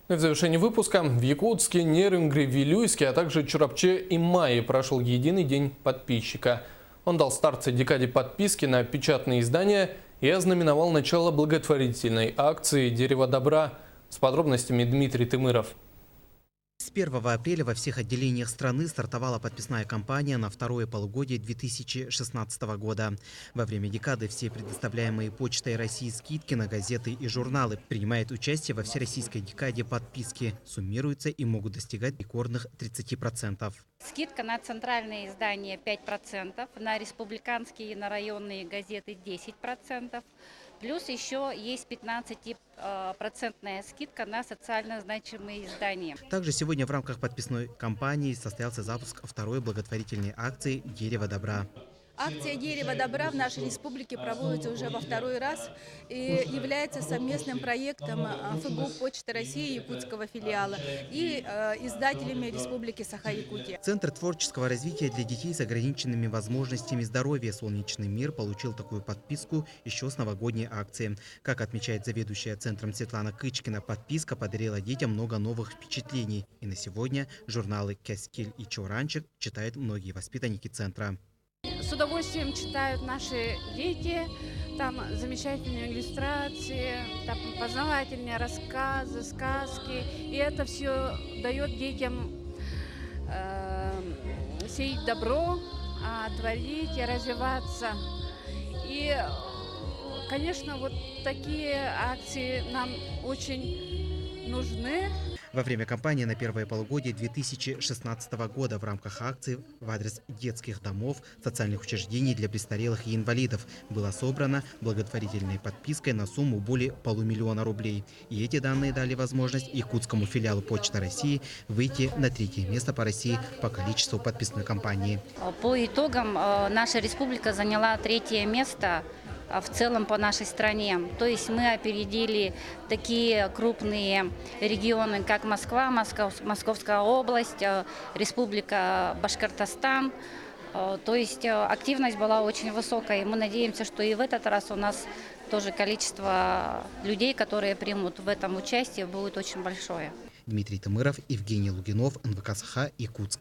В завершении выпуска в Якутске, Нерюнгри, Вилюйске, а также Чурапче и Майе прошел единый день подписчика. Он дал старт декаде подписки на печатные издания и ознаменовал начало благотворительной акции «Дерево добра». С подробностями Дмитрий Тымыров. С 1 апреля во всех отделениях страны стартовала подписная кампания на второе полугодие 2016 года. Во время декады все предоставляемые Почтой России скидки на газеты и журналы принимают участие во всероссийской декаде подписки. Суммируются и могут достигать рекордных 30%. Скидка на центральные издания 5%, на республиканские и на районные газеты 10%. Плюс еще есть 15% скидка на социально значимые издания. Также сегодня в рамках подписной кампании состоялся запуск второй благотворительной акции «Дерево добра». Акция «Дерево добра» в нашей республике проводится уже во второй раз и является совместным проектом ФГУ «Почта России» якутского филиала и издателями Республики Саха-Якутия. Центр творческого развития для детей с ограниченными возможностями здоровья «Солнечный мир» получил такую подписку еще с новогодней акции. Как отмечает заведующая центром Светлана Кычкина, подписка подарила детям много новых впечатлений. И на сегодня журналы «Кяскиль» и «Чоранчик» читают многие воспитанники центра. С удовольствием читают наши дети, там замечательные иллюстрации, там познавательные рассказы, сказки. И это все дает детям сеять добро, творить и развиваться. И, конечно, вот такие акции нам очень нужны. Во время кампании на первое полугодие 2016 года в рамках акции в адрес детских домов, социальных учреждений для престарелых и инвалидов была собрана благотворительной подпиской на сумму более 500 000 рублей. И эти данные дали возможность якутскому филиалу Почты России выйти на 3-е место по России по количеству подписной кампании. По итогам наша республика заняла 3-е место в целом по нашей стране. То есть мы опередили такие крупные регионы, как Москва, Московская область, Республика Башкортостан. То есть активность была очень высокая. И мы надеемся, что и в этот раз у нас тоже количество людей, которые примут в этом участие, будет очень большое. Дмитрий Тымыров, Евгений Лугинов, НВК Саха, Якутск.